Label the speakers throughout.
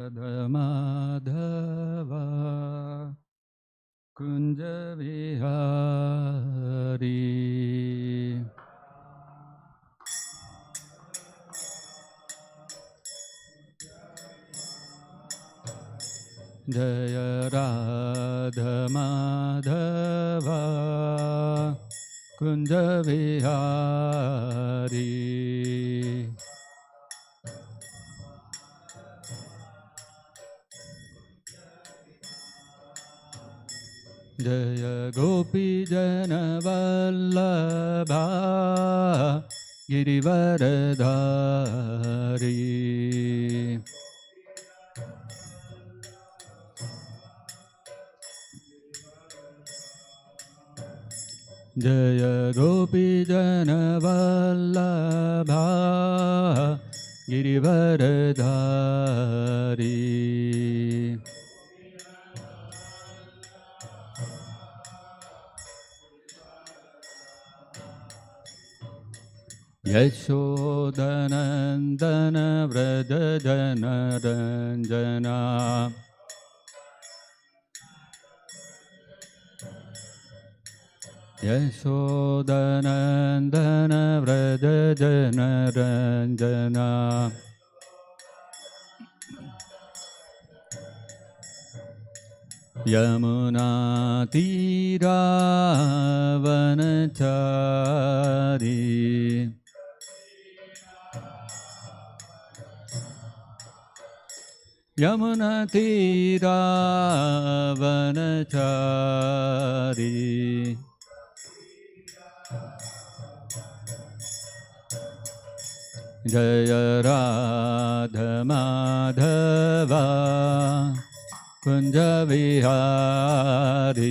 Speaker 1: Madhava Kunja Vihari Jaya Radha Madhava Kunja Vihari Jaya Gopi Jana Vallabha Girivaradhari Jaya Gopi Jana Vallabha Girivaradhari Yashodanandana Vraja Jana Ranjana Yashodanandana Vraja Jana Ranjana Yamuna Tira Vanachari Yamuna Tira Vanachari Jaya Radha Madhava Kunja Vihari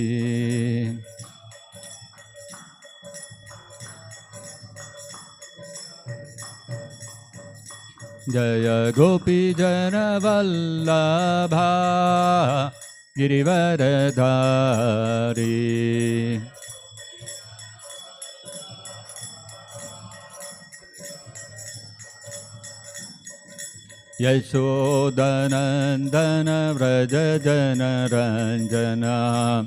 Speaker 1: Jaya Gopi Jana Vallabha Girivaradhari Yashodanandana Vraja Jana Ranjana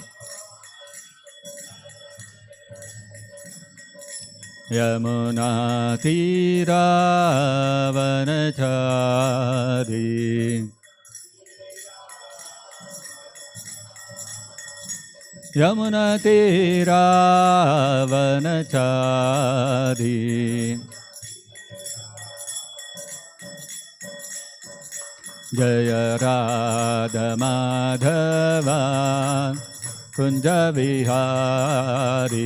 Speaker 1: Yamuna Tira Vanachari Yamuna Tira Vanachari Jaya Radha Madhava Kunja Vihari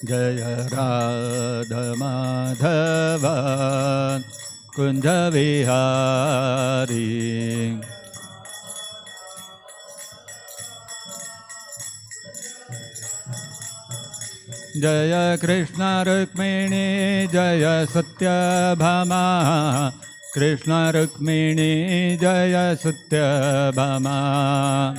Speaker 1: Jaya Radha Madhava Kunja Vihari Jaya Krishna Rukmini Jaya Satyabhama Krishna Rukmini Jaya Satyabhama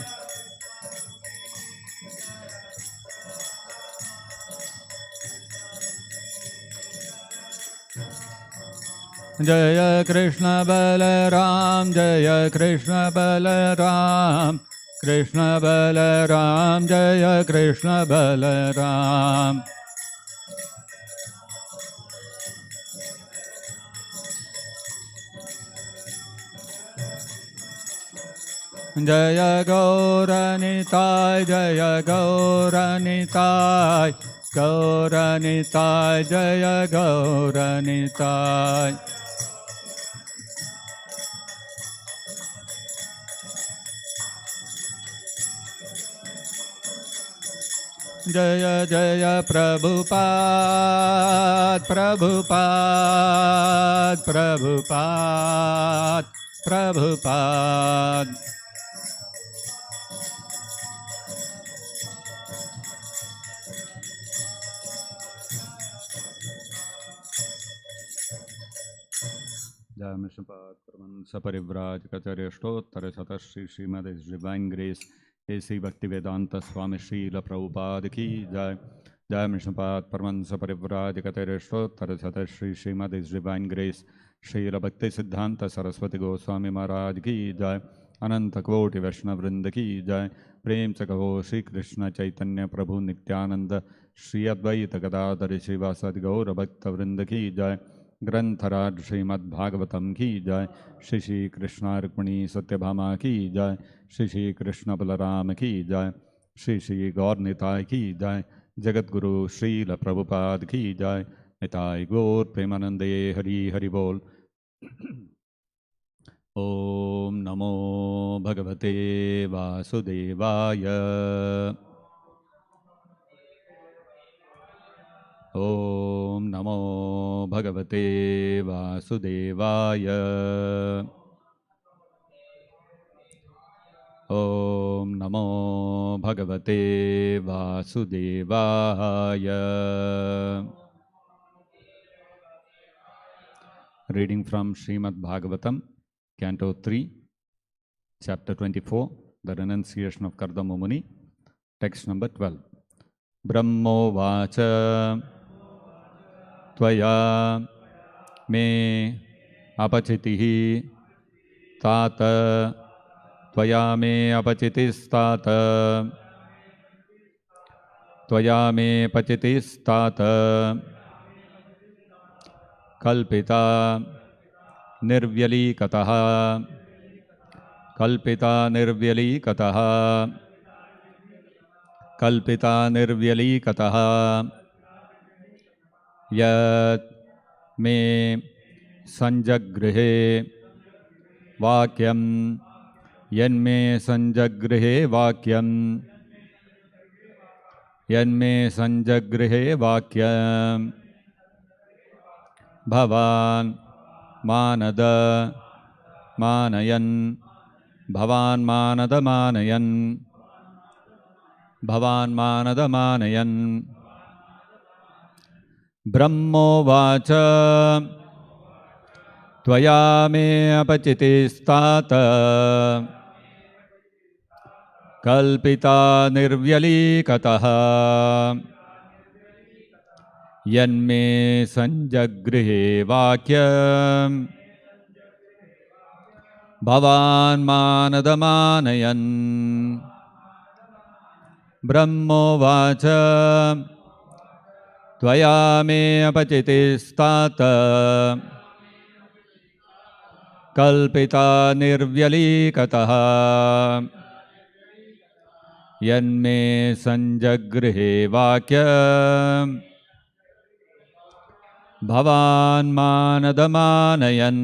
Speaker 1: Jaya Krishna Balaram Jaya Krishna Balaram Krishna Balaram Jaya Krishna Balaram Jaya Gauranitai Jaya Gauranitai Gauranitai Jaya Gauranitai Jaya Jaya Prabhupada Prabhupada Prabhupada Prabhupada Jaya Mishapad Pramansa Parivraj Kacharya Shtottara Shatashi Srimad Divine Grace AC Bhaktivedanta Swami Srila Prabhupada Ki Jai Jai Mishnapad Paramahansa Parivrajakatirishtottara Sata Shri Srimad His Divine Grace Srila Bhakti Siddhanta Saraswati Goswami Maharaj Ki Jai Ananta Koti Vaishnava Vrinda Ki Jai Prem Se Kaho Shri Krishna Chaitanya Prabhu Nityananda Shri Advaita Gadadhari Srivasadi Gaura Bhakta Vrinda Ki Jai ग्रंथराज Shrimad Bhagavatam की जय श्री श्री कृष्ण रुक्मिणी सत्यभामा की जय श्री श्री कृष्ण बलराम की जय श्री श्री गौर निताय की जय जगत गुरु श्रील प्रभुपाद की जय निताय गौर प्रेमानंदे हरि हरि बोल। ओम नमो भगवते वासुदेवाय। ओम नमो भगवते वासुदेवाय। ओम नमो भगवते वासुदेवाय। Reading from Srimad-Bhagavatam, Canto 3, Chapter 24, the renunciation of Kardama Muni, text number 12. Brahmovacha Tvaya me apachitihi tata Tvaya me apachitistata Tvaya me apachitistata Kalpita nirvyalikataha Kalpita nirvyalikataha Kalpita nirvyalikataha Yat me sanjagrihe vakyam Yanme sanjagrihe vakyam Yanme sanjagrihe vakyam Bhavan manada manayan Bhavan manada manayan Bhavan manada manayan Brahmovacha Tvaya me apachitistata Kalpita nirvyalikataha Yanme sanjagrihe vakyam Bhavan manadamanayan Brahmovacha Tvaya me apachitistata Kalpita nirvyalikataha Yanme sanjagrihe vakyam Bhavan manadamanayan.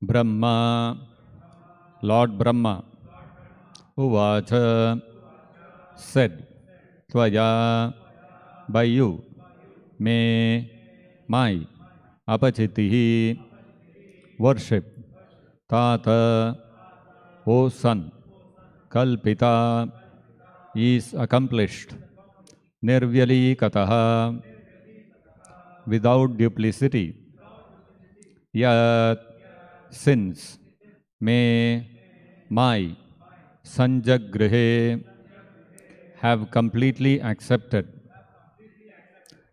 Speaker 1: Brahma, Lord Brahma, Uvacha, said, Tvaya, by you, me, my, apachitihi, worship, tata, O son, kalpita, is accomplished, nirvyali kataha, without duplicity, yat, since, me, my, sanjagrihe, have completely accepted,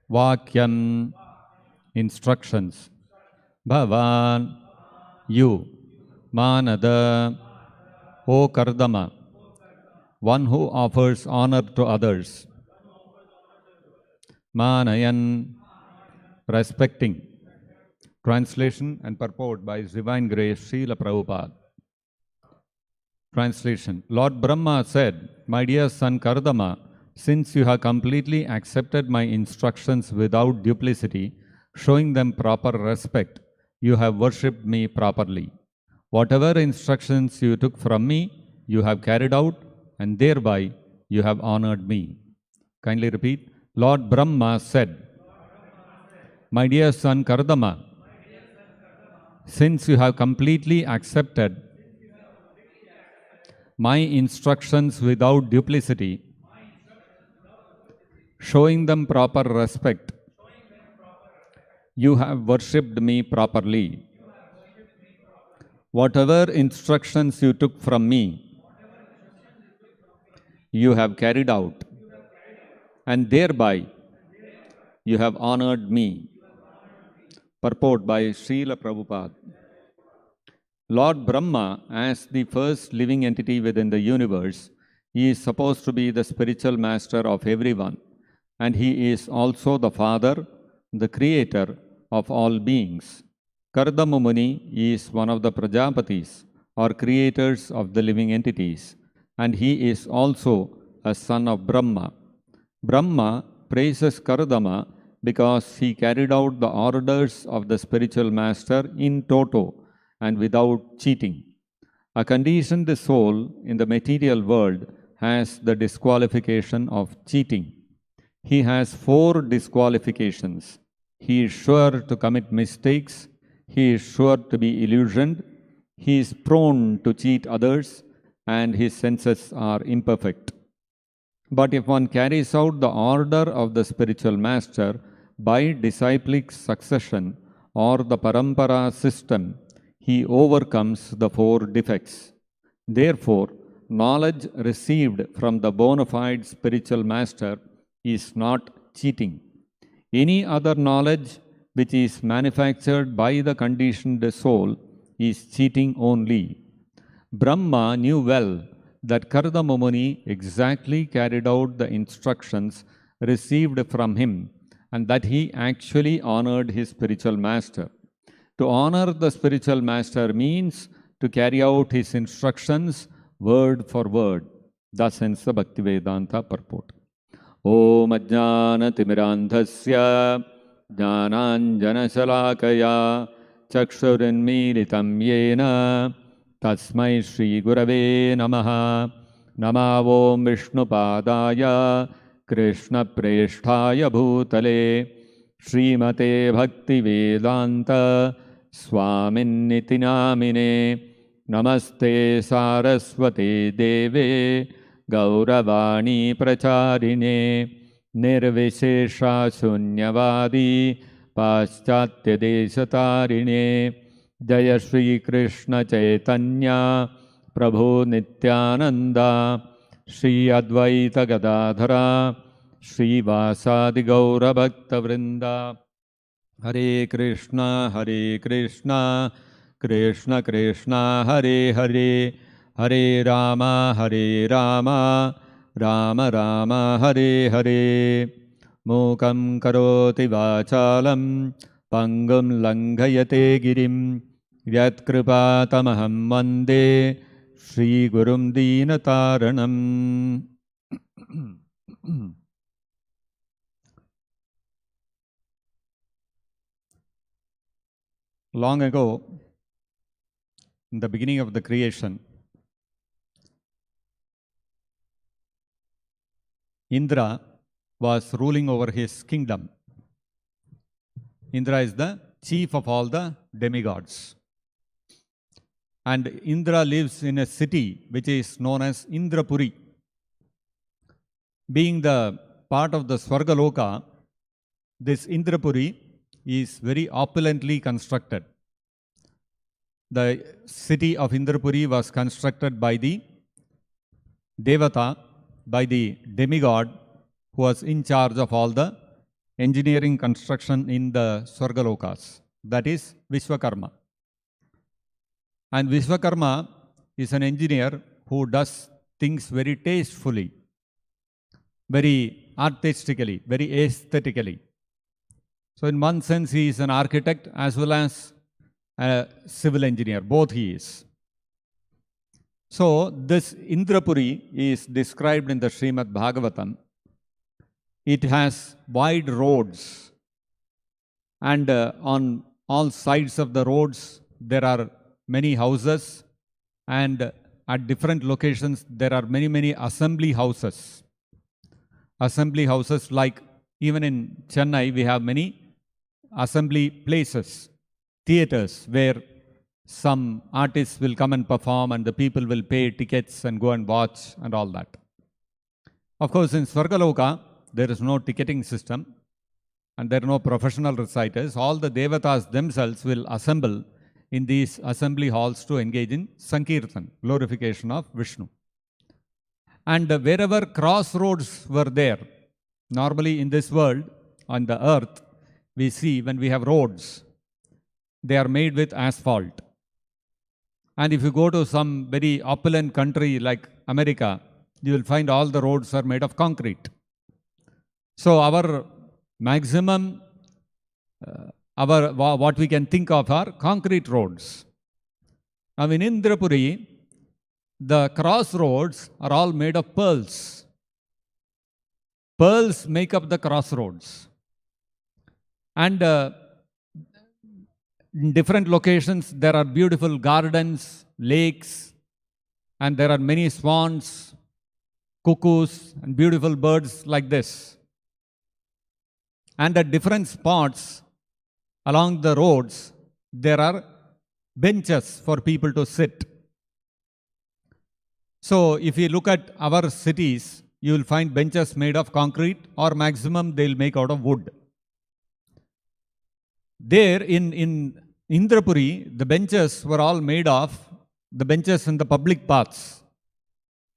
Speaker 1: vakyam, instructions, bhavan, you. Manada, O Kardama, one who offers honor to others. Manayan, respecting. Translation and purport by His Divine Grace Srila Prabhupada. Translation. Lord Brahma said, "My dear son Kardama, since you have completely accepted my instructions without duplicity, showing them proper respect, you have worshipped me properly. Whatever instructions you took from me, you have carried out, and thereby you have honored me." Kindly repeat. Lord Brahma said, "My dear son Kardama, since you have completely accepted my instructions without duplicity, showing them proper respect, you have worshipped me properly. Whatever instructions you took from me, you have carried out, and thereby you have honored me." Purport by Srila Prabhupada. Lord Brahma, as the first living entity within the universe, he is supposed to be the spiritual master of everyone, and he is also the father, the creator of all beings. Kardama Muni is one of the Prajapatis, or creators of the living entities, and he is also a son of Brahma. Brahma praises Kardama because he carried out the orders of the spiritual master in toto and without cheating. A conditioned soul in the material world has the disqualification of cheating. He has 4 disqualifications. He is sure to commit mistakes. He is sure to be illusioned. He is prone to cheat others, and his senses are imperfect. But if one carries out the order of the spiritual master by disciplic succession or the parampara system, he overcomes the 4 defects. Therefore, knowledge received from the bona fide spiritual master is not cheating. Any other knowledge which is manufactured by the conditioned soul is cheating only. Brahma knew well that Kardama Muni exactly carried out the instructions received from him, and that he actually honored his spiritual master. To honor the spiritual master means to carry out his instructions word for word. Thus ends the Bhaktivedanta purport. Om Ajnana Timirandhasya Jnananjanashalakaya Chakshurinmilitam Yena Tasmai Shri Gurave Namaha. Namavom Vishnupadaya Krishna Presthaya Bhutale Srimate Bhaktivedanta Swaminiti Namine. Namaste Saraswate Deve Gauravani Pracharine Nirvishesha Sunyavadi Paschatya Deshatarine. Jaya Shri Krishna Chaitanya Prabhu Nityananda Shri Advaita Gadadhara Shri Vasadi Gaura Bhakta Vrinda. Hare Krishna Krishna Krishna Hare Hare, Hare Rama Rama Rama Hare Hare. Mukam karoti vachalam pangum langhayate girim yat kripatamaham vande Shri Gurum Deenataranam. Long ago, in the beginning of the creation, Indra was ruling over his kingdom. Indra is the chief of all the demigods. And Indra lives in a city which is known as Indrapuri. Being the part of the Swargaloka, this Indrapuri is very opulently constructed. The city of Indrapuri was constructed by the Devata, by the demigod who was in charge of all the engineering construction in the Swargalokas, that is Vishwakarma. And Vishwakarma is an engineer who does things very tastefully, very artistically, very aesthetically. So in one sense, he is an architect as well as a civil engineer. Both he is. So this Indrapuri is described in the Srimad-Bhagavatam. It has wide roads, and on all sides of the roads there are many houses, and at different locations there are many assembly houses. Assembly houses, like even in Chennai we have many assembly places, theaters, where some artists will come and perform and the people will pay tickets and go and watch and all that. Of course, in Swargaloka there is no ticketing system and there are no professional reciters. All the devatas themselves will assemble in these assembly halls to engage in Sankirtan, glorification of Vishnu. And wherever crossroads were there, normally in this world, on the earth, we see when we have roads, they are made with asphalt. And if you go to some very opulent country like America, you will find all the roads are made of concrete. So our maximum, what we can think of are concrete roads. Now in Indrapuri, the crossroads are all made of pearls. Pearls make up the crossroads. And in different locations, there are beautiful gardens, lakes, and there are many swans, cuckoos, and beautiful birds like this. And at different spots along the roads, there are benches for people to sit. So if you look at our cities, you will find benches made of concrete, or maximum they will make out of wood. There in Indrapuri, the benches were all made of, the benches in the public paths,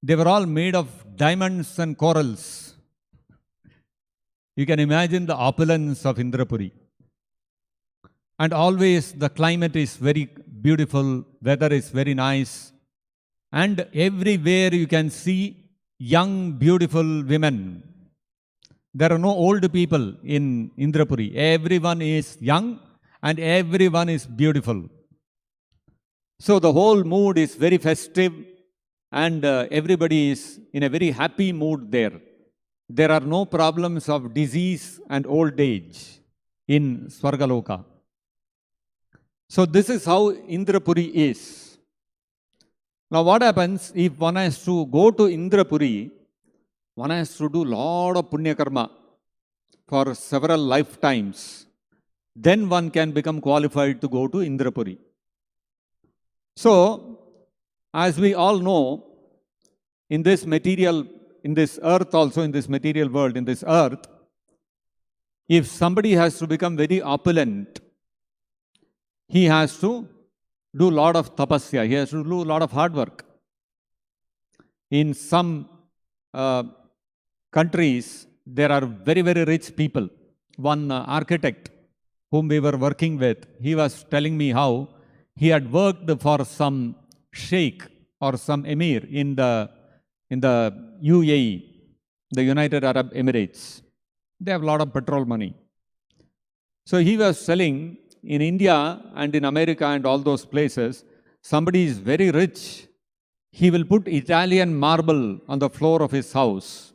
Speaker 1: they were all made of diamonds and corals. You can imagine the opulence of Indrapuri. And always the climate is very beautiful, weather is very nice, and everywhere you can see young, beautiful women. There are no old people in Indrapuri. Everyone is young and everyone is beautiful. So the whole mood is very festive, and everybody is in a very happy mood there. There are no problems of disease and old age in Swargaloka. So this is how Indrapuri is. Now what happens if one has to go to Indrapuri? One has to do lot of punya karma for several lifetimes. Then one can become qualified to go to Indrapuri. So, as we all know, in this earth also, in this material world, in this earth, if somebody has to become very opulent, he has to do a lot of tapasya, he has to do a lot of hard work. In some countries, there are very rich people. One architect whom we were working with, he was telling me how he had worked for some sheikh or some emir in the UAE, the United Arab Emirates. They have a lot of petrol money. So he was selling in India and in America and all those places, somebody is very rich, he will put Italian marble on the floor of his house.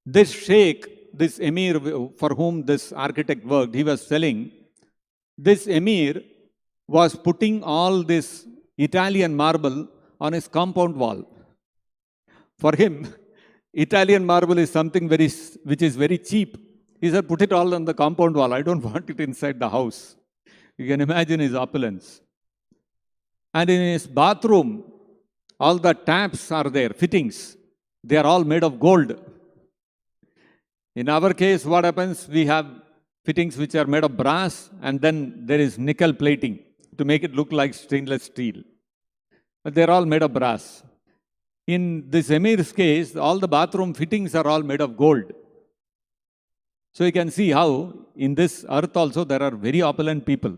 Speaker 1: This sheikh, this emir for whom this architect worked, he was selling, this emir was putting all this Italian marble on his compound wall. For him, Italian marble is something which is very cheap. He said, put it all on the compound wall. I don't want it inside the house. You can imagine his opulence. And in his bathroom, all the taps are there, fittings. They are all made of gold. In our case, what happens? We have fittings which are made of brass, and then there is nickel plating to make it look like stainless steel. But they are all made of brass. In this emir's case, all the bathroom fittings are all made of gold. So you can see how in this earth also there are very opulent people.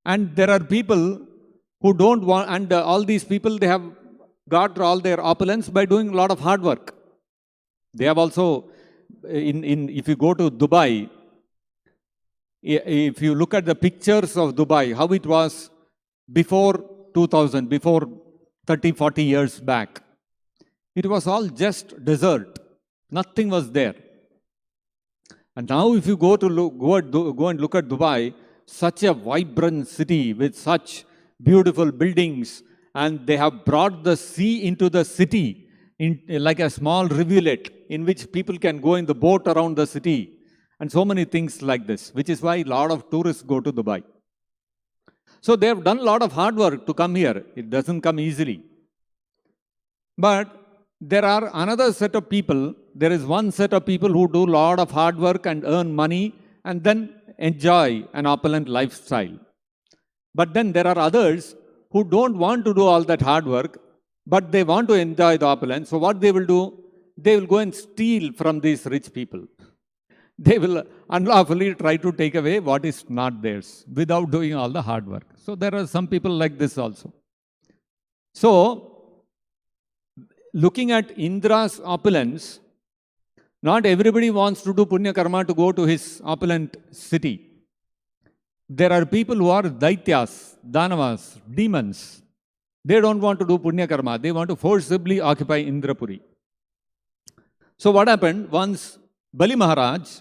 Speaker 2: And there are people who don't want, and all these people, they have got all their opulence by doing a lot of hard work. They have also, if you go to Dubai, if you look at the pictures of Dubai, how it was before 2000, before 30, 40 years back, it was all just desert. Nothing was there. And now if you go and look at Dubai, such a vibrant city with such beautiful buildings, and they have brought the sea into the city like a small rivulet in which people can go in the boat around the city, and so many things like this, which is why a lot of tourists go to Dubai. So they have done a lot of hard work to come here. It doesn't come easily. But there are another set of people, there is one set of people who do a lot of hard work and earn money and then enjoy an opulent lifestyle. But then there are others who don't want to do all that hard work, but they want to enjoy the opulence. So what they will do? They will go and steal from these rich people. They will unlawfully try to take away what is not theirs without doing all the hard work. So there are some people like this also. So, looking at Indra's opulence, not everybody wants to do punya karma to go to his opulent city. There are people who are daityas, danavas, demons. They don't want to do punya karma. They want to forcibly occupy Indrapuri. So what happened? Once Bali Maharaj,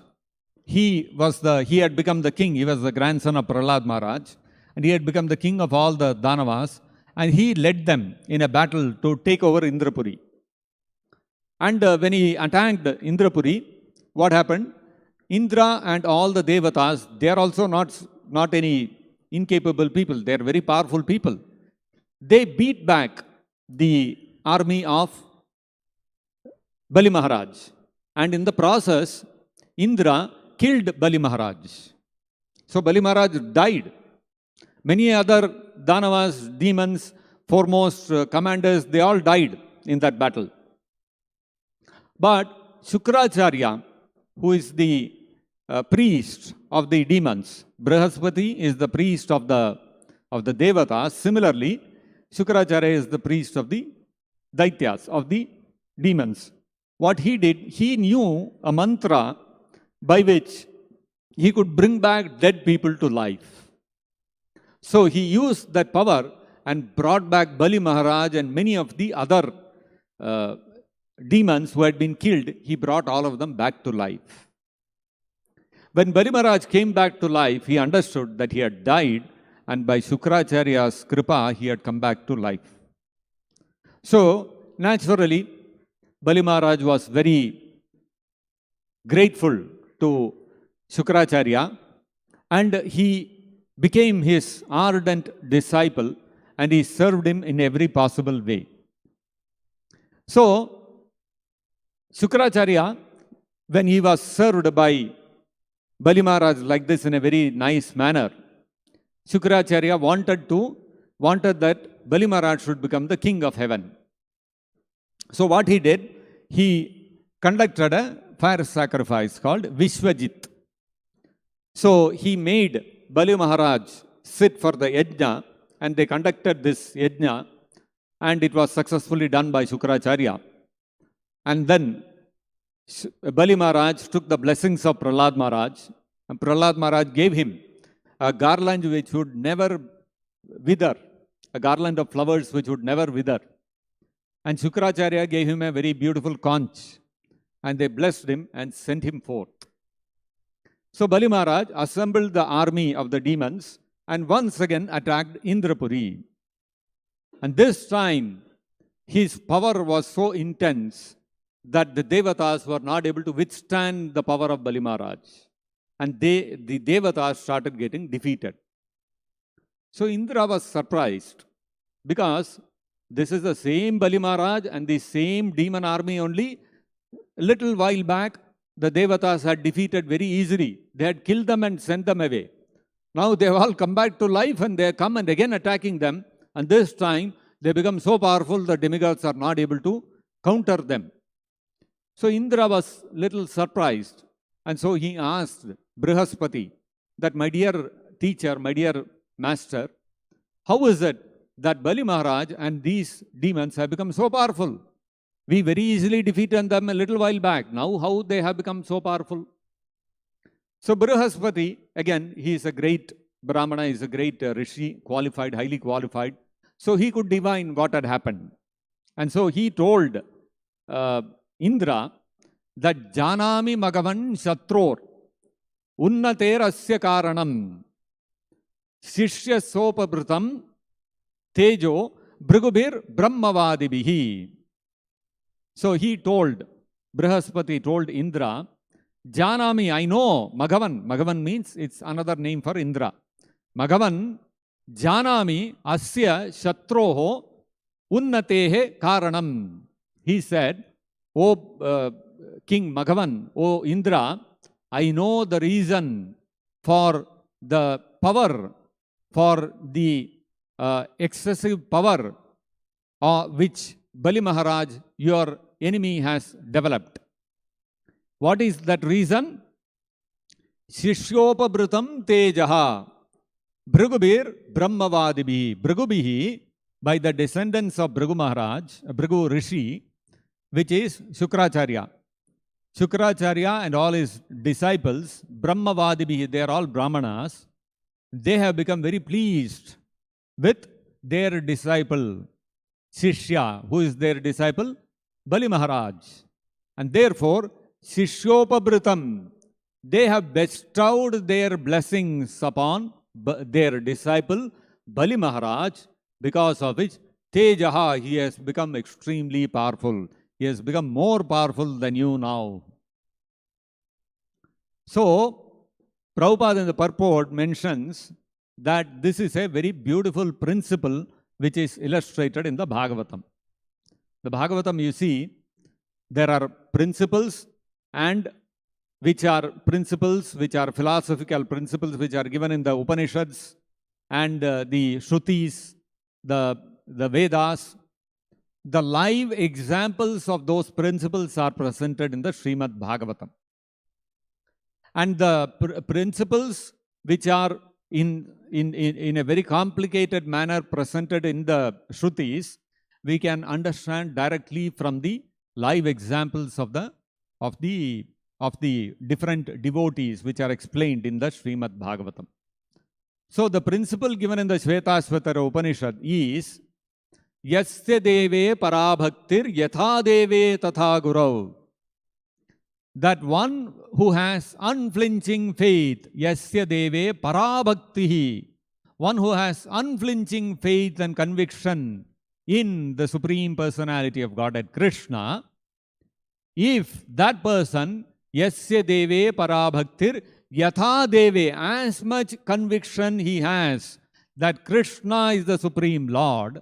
Speaker 2: he had become the king. He was the grandson of Prahlad Maharaj, and he had become the king of all the danavas, and he led them in a battle to take over Indrapuri. And when he attacked Indrapuri, what happened? Indra and all the devatas, they are also not any incapable people. They are very powerful people. They beat back the army of Bali Maharaj. And in the process, Indra killed Bali Maharaj. So Bali Maharaj died. Many other danavas, demons, foremost commanders, they all died in that battle. But Shukracharya, who is the priest of the demons, Brihaspati is the priest of the devatas. Similarly, Shukracharya is the priest of the daityas, of the demons. What he did, he knew a mantra by which he could bring back dead people to life. So he used that power and brought back Bali Maharaj and many of the other demons who had been killed. He brought all of them back to life. When Bali Maharaj came back to life, he understood that he had died, and by Shukracharya's kripa, he had come back to life. So, naturally, Bali Maharaj was very grateful to Shukracharya, and he became his ardent disciple, and he served him in every possible way. So, Shukracharya, when he was served by Bali Maharaj like this in a very nice manner, Shukracharya wanted that Bali Maharaj should become the king of heaven. So what he did, he conducted a fire sacrifice called Vishwajit. So he made Bali Maharaj sit for the yajna, and they conducted this yajna, and it was successfully done by Shukracharya. And then Bali Maharaj took the blessings of Prahlad Maharaj, and Prahlad Maharaj gave him a garland which would never wither, a garland of flowers which would never wither. And Shukracharya gave him a very beautiful conch, and they blessed him and sent him forth. So Bali Maharaj assembled the army of the demons and once again attacked Indrapuri. And this time, his power was so intense that the devatas were not able to withstand the power of Bali Maharaj. And the devatas started getting defeated. So Indra was surprised, because this is the same Bali Maharaj and the same demon army only. A little while back, the devatas had defeated very easily. They had killed them and sent them away. Now they have all come back to life, and they come and again attacking them. And this time, they become so powerful that demigods are not able to counter them. So Indra was little surprised, and so he asked Brihaspati that, my dear teacher, my dear master, how is it that Bali Maharaj and these demons have become so powerful? We very easily defeated them a little while back. Now how they have become so powerful? So Brihaspati, again, he is a great Brahmana, he is a great Rishi, qualified, highly qualified. So he could divine what had happened. And so he told Indra that Janami Magavan Shatror Unnater Asya Karanam Shishya Sopabritam Tejo Bhrigubir Brahmavadibihi. So he told, Brihaspati told Indra, Janami, I know, Magavan. Magavan means it's another name for Indra. Magavan, Janami Asya Shatroho Unnatehe Karanam. He said, O King Magavan, O Indra, I know the reason for the power, for the excessive power which Bali Maharaj, your enemy, has developed. What is that reason? Shishyopabritam tejaha Bhrigubir Brahmavadibihi. Bhrigubihi, by the descendants of Bhrigu Maharaj, Bhrigu Rishi, which is Shukracharya. Shukracharya and all his disciples, Brahmavadibihi, they are all Brahmanas. They have become very pleased with their disciple, Shishya. Who is their disciple? Bali Maharaj. And therefore, Shishyopabritam, they have bestowed their blessings upon their disciple, Bali Maharaj, because of which Tejaha, he has become extremely powerful. He has become more powerful than you now. So, Prabhupada in the purport mentions that this is a very beautiful principle which is illustrated in the Bhagavatam. The Bhagavatam, you see, there are principles and which are philosophical principles which are given in the Upanishads and the Shrutis, the Vedas. The live examples of those principles are presented in the Srimad-Bhagavatam. And the principles which are in a very complicated manner presented in the Shrutis, we can understand directly from the live examples of the different devotees which are explained in the Srimad-Bhagavatam. So the principle given in the Shvetasvatara Upanishad is Yasya deve parabhaktir yatha deve tatha gurau. That one who has unflinching faith, Yasya deve parabhaktihi, one who has unflinching faith and conviction in the Supreme Personality of Godhead, Krishna, if that person, Yasya deve parabhaktir yatha deve, as much conviction he has that Krishna is the Supreme Lord,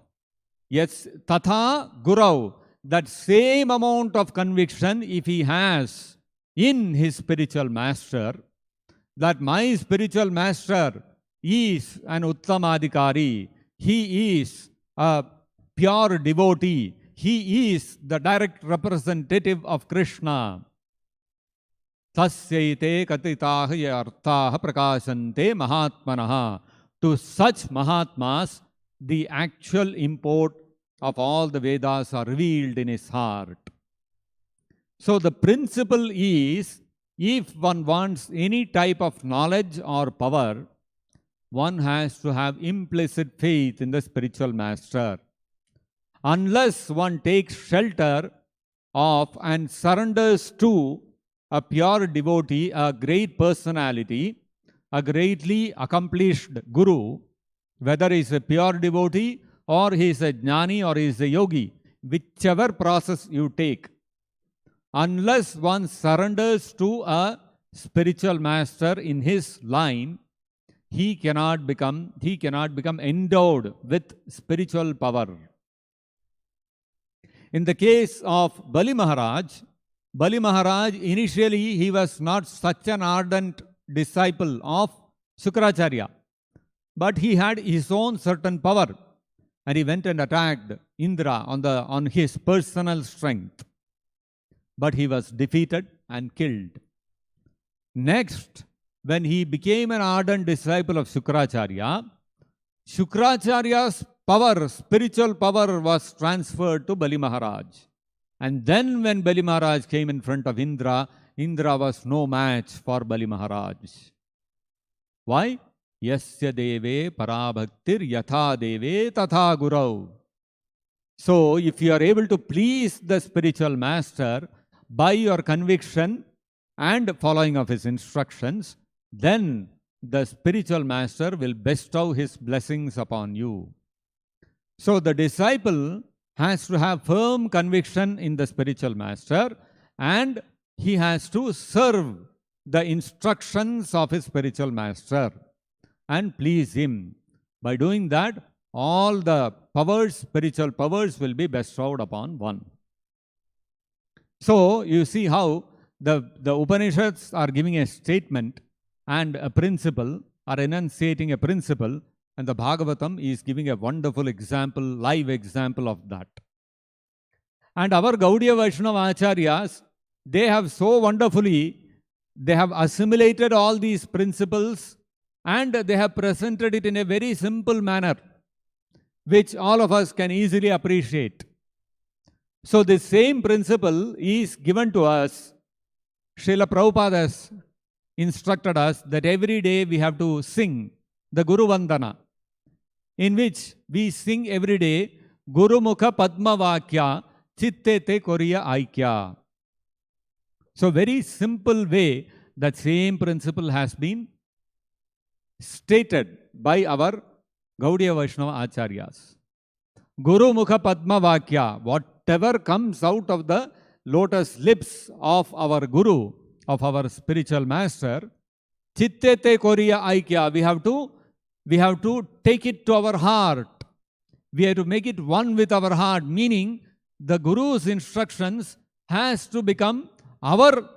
Speaker 2: yes, tatha gurau, that same amount of conviction if he has in his spiritual master, that my spiritual master is an uttamadikari, he is a pure devotee, he is the direct representative of Krishna. Tasyaite katitaha arthaha prakashante mahatmanaha. To such Mahatmas, the actual import of all the Vedas are revealed in his heart. So the principle is, if one wants any type of knowledge or power, one has to have implicit faith in the spiritual master. Unless one takes shelter of and surrenders to a pure devotee, a great personality, a greatly accomplished guru, whether he is a pure devotee or he is a jnani or he is a yogi, whichever process you take, unless one surrenders to a spiritual master in his line, he cannot become endowed with spiritual power. In the case of Bali Maharaj, initially he was not such an ardent disciple of Shukracharya, but he had his own certain power, and he went and attacked Indra on his personal strength. But he was defeated and killed. Next, when he became an ardent disciple of Shukracharya, Shukracharya's power, spiritual power, was transferred to Bali Maharaj. And then when Bali Maharaj came in front of Indra, Indra was no match for Bali Maharaj. Why? Yasya deve parabhaktir yatha deve tatha gurau. So, if you are able to please the spiritual master by your conviction and following of his instructions, then the spiritual master will bestow his blessings upon you. So, the disciple has to have firm conviction in the spiritual master, and he has to serve the instructions of his spiritual master and please him. By doing that, all the powers, spiritual powers, will be bestowed upon one. So, you see how the Upanishads are giving a statement and a principle, are enunciating a principle, and the Bhagavatam is giving a wonderful example, live example of that. And our Gaudiya Vaishnava Acharyas, they have so wonderfully, they have assimilated all these principles and they have presented it in a very simple manner, which all of us can easily appreciate. So the same principle is given to us. Srila Prabhupada has instructed us that every day we have to sing the Guru Vandana, in which we sing every day Guru Mukha Padma Vakya Chitte Te Koriya Aikya. So very simple way, that same principle has been stated by our Gaudiya Vaishnava Acharyas. Guru Mukha Padma Vakya, whatever comes out of the lotus lips of our Guru, of our spiritual master, Chitte Te Koriya Aikya, we have to take it to our heart. We have to make it one with our heart, meaning the Guru's instructions has to become our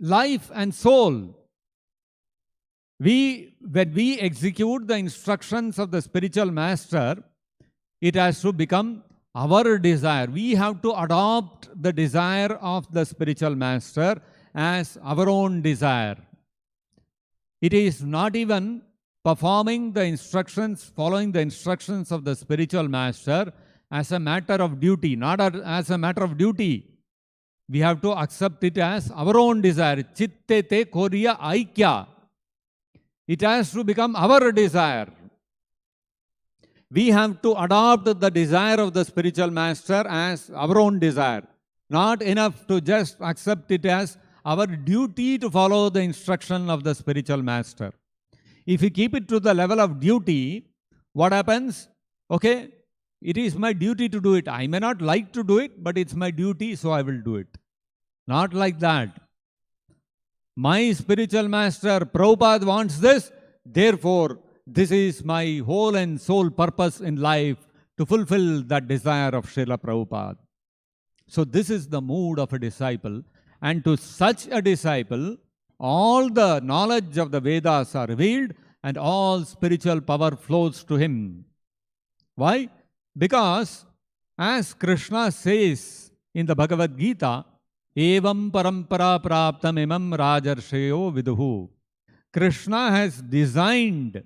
Speaker 2: life and soul. When we execute the instructions of the spiritual master, it has to become our desire. We have to adopt the desire of the spiritual master as our own desire. It is not even performing the instructions, following the instructions of the spiritual master as a matter of duty, not as a matter of duty. We have to accept it as our own desire. Chitte te koriya aikya. It has to become our desire. We have to adopt the desire of the spiritual master as our own desire. Not enough to just accept it as our duty to follow the instruction of the spiritual master. If we keep it to the level of duty, what happens? Okay, it is my duty to do it. I may not like to do it, but it's my duty, so I will do it. Not like that. My spiritual master, Prabhupada, wants this, therefore, this is my whole and soul purpose in life, to fulfill that desire of Srila Prabhupada. So this is the mood of a disciple, and to such a disciple, all the knowledge of the Vedas are revealed and all spiritual power flows to him. Why? Because as Krishna says in the Bhagavad-gita, Evam parampara praptam imam rajarshayo viduhu. Krishna has designed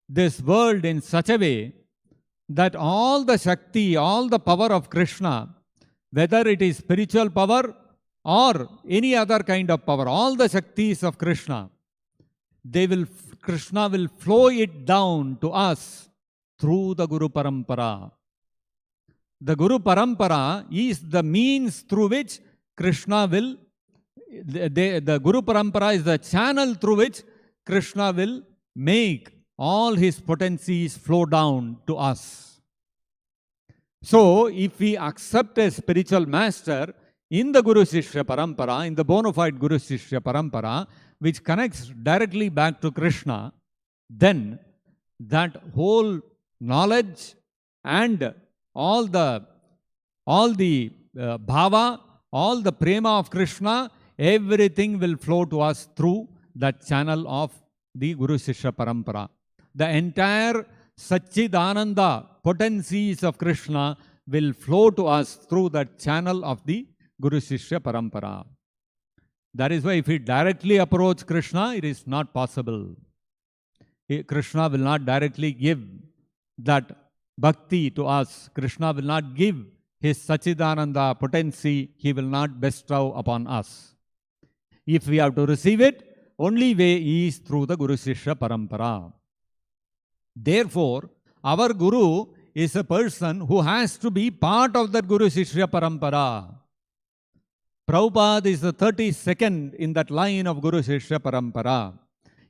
Speaker 2: this world in such a way that all the Shakti, all the power of Krishna, whether it is spiritual power or any other kind of power, all the Shaktis of Krishna, Krishna will flow it down to us through the Guru Parampara. The Guru Parampara is the means through which Krishna will, the Guru Parampara is the channel through which Krishna will make all his potencies flow down to us. So, if we accept a spiritual master in the Guru Shishya Parampara, in the bona fide Guru Shishya Parampara, which connects directly back to Krishna, then that whole knowledge and all the bhava, all the prema of Krishna, everything will flow to us through that channel of the Guru Shishya Parampara. The entire Satchidananda potencies of Krishna will flow to us through that channel of the Guru Shishya Parampara. That is why if we directly approach Krishna, it is not possible. Krishna will not directly give that bhakti to us. Krishna will not give his Sachidananda potency, he will not bestow upon us. If we have to receive it, only way is through the Guru Shishya Parampara. Therefore, our Guru is a person who has to be part of that Guru Shishya Parampara. Prabhupada is the 32nd in that line of Guru Shishya Parampara.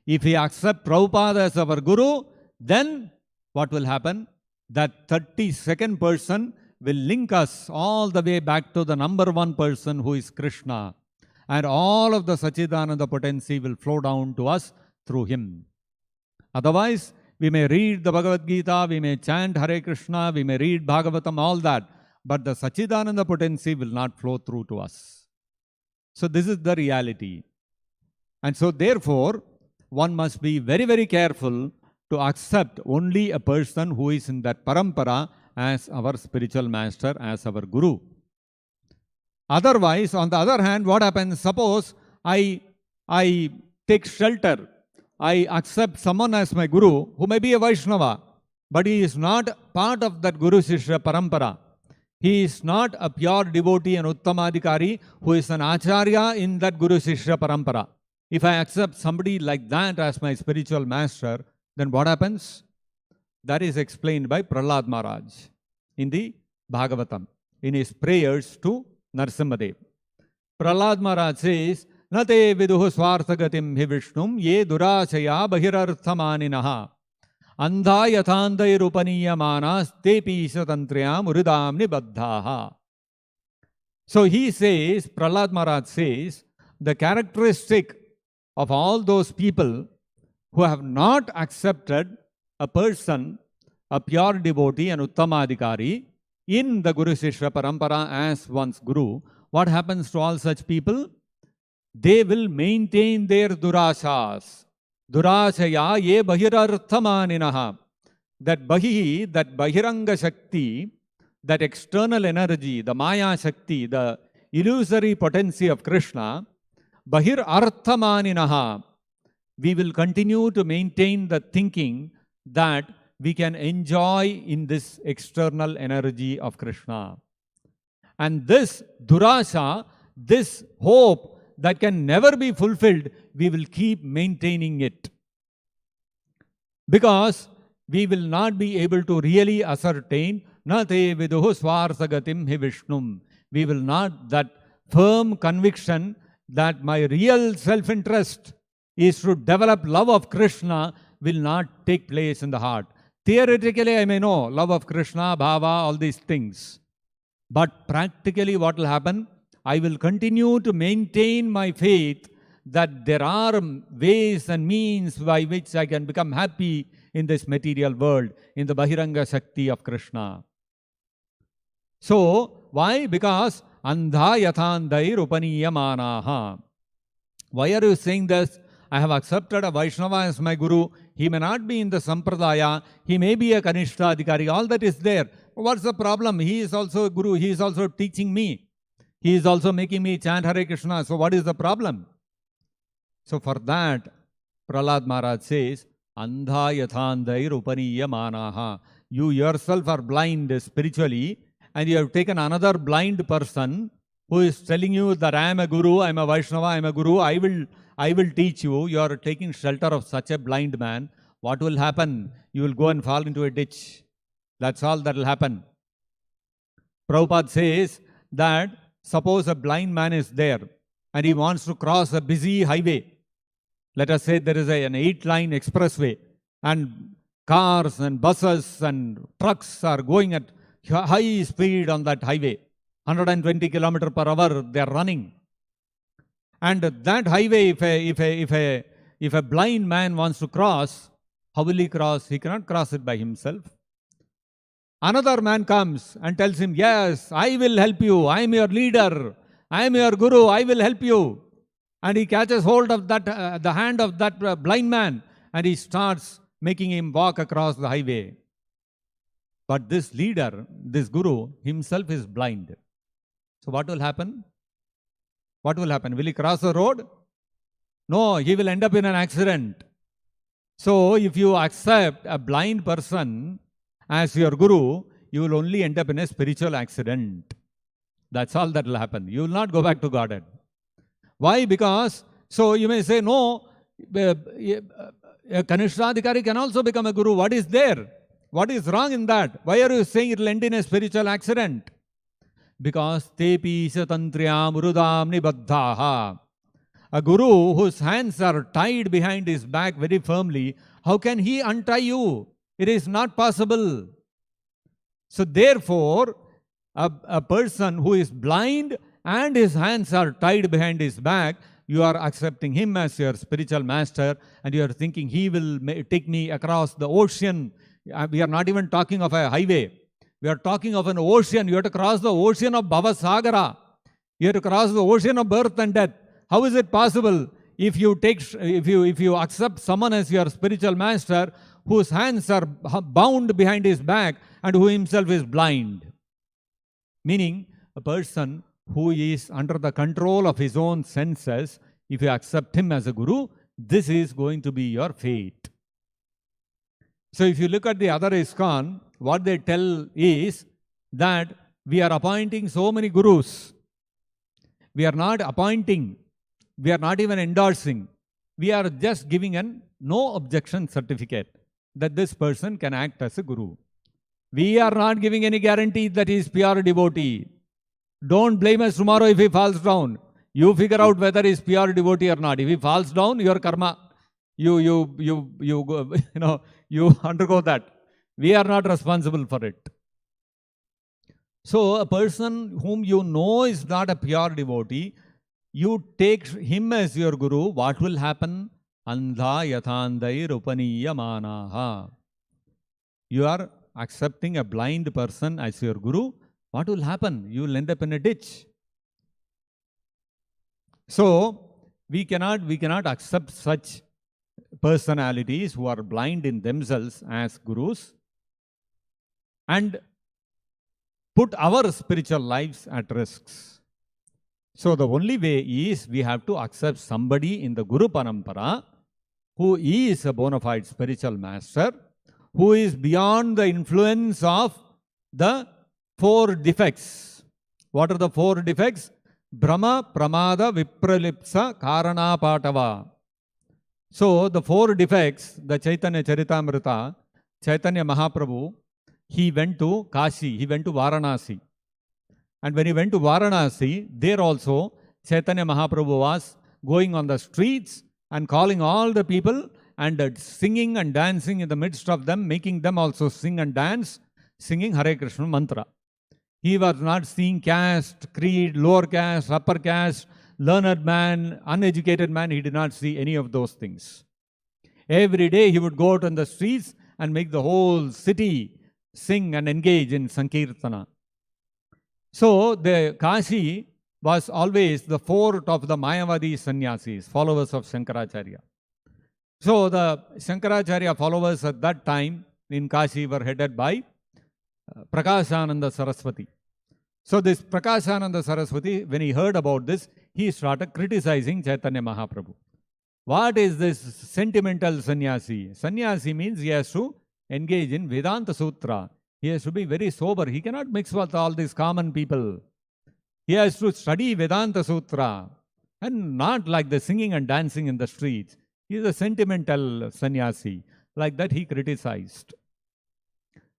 Speaker 2: If we accept Prabhupada as our Guru, then what will happen? That 32nd person will link us all the way back to the number one person who is Krishna. And all of the Sachidananda potency will flow down to us through him. Otherwise, we may read the Bhagavad-gita, we may chant Hare Krishna, we may read Bhagavatam, all that, but the Sachidananda potency will not flow through to us. So this is the reality. And so therefore, one must be very, very careful to accept only a person who is in that parampara as our spiritual master, as our Guru. Otherwise, on the other hand, what happens? Suppose I take shelter, I accept someone as my Guru, who may be a Vaishnava, but he is not part of that Guru Shishya Parampara. He is not a pure devotee and Uttamadhikari who is an Acharya in that Guru Shishya Parampara. If I accept somebody like that as my spiritual master, then what happens? That is explained by Prahlad Maharaj in the Bhagavatam, in his prayers to Narasimha. Prahlad Maharaj says, Nate viduhu swarthagatim hi vishnum ye durachaya bahirarthamaninaha andha yathandai rupaniyamanas tepi satantriyam uridam nibaddhaha. So he says, Prahlad Maharaj says, the characteristic of all those people who have not accepted a person, a pure devotee and Uttamadhikari in the Guru Shishya Parampara as one's Guru, what happens to all such people? They will maintain their durashas. Durashaya ye bahirarthamaninaha. That bahi, that bahiranga shakti, that external energy, the maya shakti, the illusory potency of Krishna, bahir arthamaninaha. We will continue to maintain the thinking that we can enjoy in this external energy of Krishna. And this durasha, this hope that can never be fulfilled, we will keep maintaining it. Because we will not be able to really ascertain, na te viduhu swarthagatim hi vishnum. We will not, that firm conviction that my real self-interest is to develop love of Krishna will not take place in the heart. Theoretically, I may know love of Krishna, bhava, all these things. But practically what will happen? I will continue to maintain my faith that there are ways and means by which I can become happy in this material world, in the Bahiranga Shakti of Krishna. So, why? Because andha yathandai rupaniyamanaha. Why are you saying this? I have accepted a Vaishnava as my Guru. He may not be in the Sampradaya. He may be a Kanishta Adhikari. All that is there. What's the problem? He is also a Guru. He is also teaching me. He is also making me chant Hare Krishna. So what is the problem? So for that, Prahlad Maharaj says, Andha yathandai rupaniya manaha. You yourself are blind spiritually, and you have taken another blind person who is telling you that I am a Guru, I am a Vaishnava, I am a Guru, I will teach you. You are taking shelter of such a blind man. What will happen? You will go and fall into a ditch. That's all that will happen. Prabhupada says that suppose a blind man is there and he wants to cross a busy highway. Let us say there is an 8-line expressway and cars and buses and trucks are going at high speed on that highway. 120 km per hour they are running. And that highway, if a blind man wants to cross, how will he cross? He cannot cross it by himself. Another man comes and tells him, yes, I will help you. I am your leader. I am your Guru. I will help you. And he catches hold of that, the hand of that blind man, and he starts making him walk across the highway. But this leader, this Guru, himself is blind. So what will happen? What will happen? Will he cross the road? No, he will end up in an accident. So, if you accept a blind person as your guru, you will only end up in a spiritual accident. That's all that will happen. You will not go back to Godhead. Why? Because, so you may say, no, a Kanishadhikari can also become a guru. What is there? What is wrong in that? Why are you saying it will end in a spiritual accident? Because tepi satantriyam urudam nibaddhaha. A guru whose hands are tied behind his back very firmly, how can he untie you? It is not possible. So therefore, a person who is blind and his hands are tied behind his back, you are accepting him as your spiritual master and you are thinking he will take me across the ocean. We are not even talking of a highway. We are talking of an ocean. You have to cross the ocean of Bhavasagara. You have to cross the ocean of birth and death. How is it possible if you accept someone as your spiritual master whose hands are bound behind his back and who himself is blind? Meaning, a person who is under the control of his own senses, if you accept him as a guru, this is going to be your fate. So if you look at the other ISKCON, what they tell is that we are appointing so many gurus. We are not appointing. We are not even endorsing. We are just giving an no objection certificate that this person can act as a guru. We are not giving any guarantee that he is pure devotee. Don't blame us tomorrow if he falls down. You figure out whether he is pure devotee or not. If he falls down, your karma, you undergo that. We are not responsible for it. So a person whom you know is not a pure devotee, you take him as your guru, what will happen? Andha yathandai rupaniyamanaha. You are accepting a blind person as your guru. What will happen? You will end up in a ditch. So, we cannot accept such personalities who are blind in themselves as gurus and put our spiritual lives at risks. So, the only way is we have to accept somebody in the Guru Parampara who is a bona fide spiritual master, who is beyond the influence of the 4 defects. What are the 4 defects? Brahma, Pramada, Vipralipsa, Karana, Patava. So, the 4 defects, the Chaitanya Charitamrita, Chaitanya Mahaprabhu, he went to Kashi, he went to Varanasi. And when he went to Varanasi, there also Chaitanya Mahaprabhu was going on the streets and calling all the people and singing and dancing in the midst of them, making them also sing and dance, singing Hare Krishna mantra. He was not seeing caste, creed, lower caste, upper caste, learned man, uneducated man. He did not see any of those things. Every day he would go out on the streets and make the whole city sing and engage in Sankirtana. So the Kashi was always the fort of the Mayavadi sannyasis, followers of Shankaracharya. So the Shankaracharya followers at that time in Kashi were headed by Prakashananda Saraswati. So this Prakashananda Saraswati, when he heard about this, he started criticizing Chaitanya Mahaprabhu. What is this sentimental sannyasi? Sannyasi means he has to engage in Vedanta Sutra. He has to be very sober. He cannot mix with all these common people. He has to study Vedanta Sutra and not like the singing and dancing in the streets. He is a sentimental sannyasi. Like that he criticized.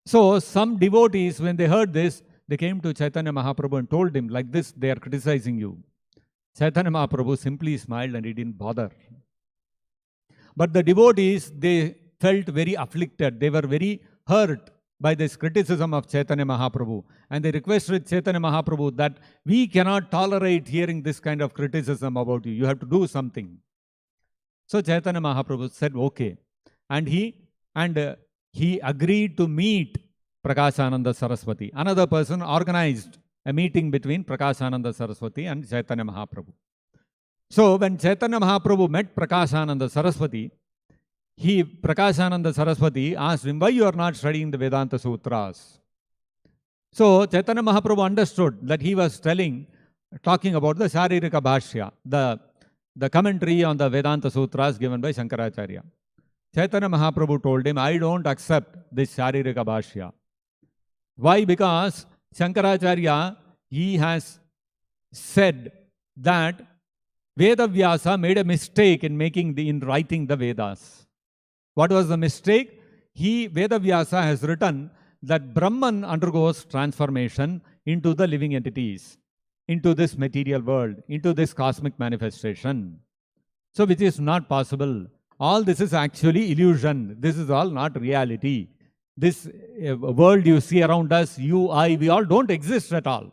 Speaker 2: So some devotees, when they heard this, they came to Chaitanya Mahaprabhu and told him, like this, they are criticizing you. Chaitanya Mahaprabhu simply smiled and he didn't bother. But the devotees, they felt very afflicted. They were very hurt by this criticism of Chaitanya Mahaprabhu. And they requested Chaitanya Mahaprabhu that we cannot tolerate hearing this kind of criticism about you. You have to do something. So Chaitanya Mahaprabhu said, okay. And he agreed to meet Prakashananda Saraswati. Another person organized a meeting between Prakashananda Saraswati and Chaitanya Mahaprabhu. So when Chaitanya Mahaprabhu met Prakashananda Saraswati, Prakashananda Saraswati asked him, why you are not studying the Vedanta Sutras? So Chaitanya Mahaprabhu understood that he was talking about the Sharirika Bhashya, the commentary on the Vedanta Sutras given by Shankaracharya. Chaitanya Mahaprabhu told him, I don't accept this Sharirika Bhashya. Why? Because Shankaracharya, he has said that Vedavyasa made a mistake in writing the Vedas. What was the mistake? Vedavyasa has written that Brahman undergoes transformation into the living entities, into this material world, into this cosmic manifestation. So which is not possible. All this is actually illusion. This is all not reality. This world you see around us, you, I, we all don't exist at all.